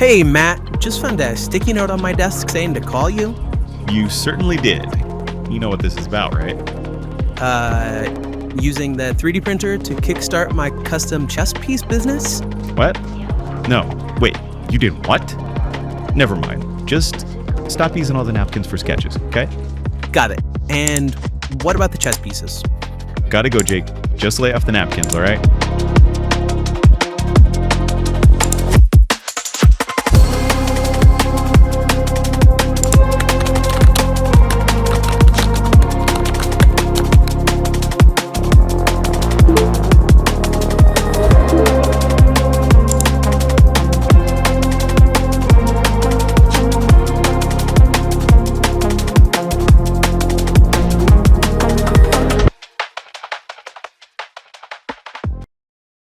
Hey, Matt, just found a sticky note on my desk saying to call you. You certainly did. You know what this is about, right? Using the 3D printer to kickstart my custom chess piece business? What? No. Wait, you did what? Never mind. Just stop using all the napkins for sketches, okay? Got it. And what about the chess pieces? Gotta go, Jake. Just lay off the napkins, all right?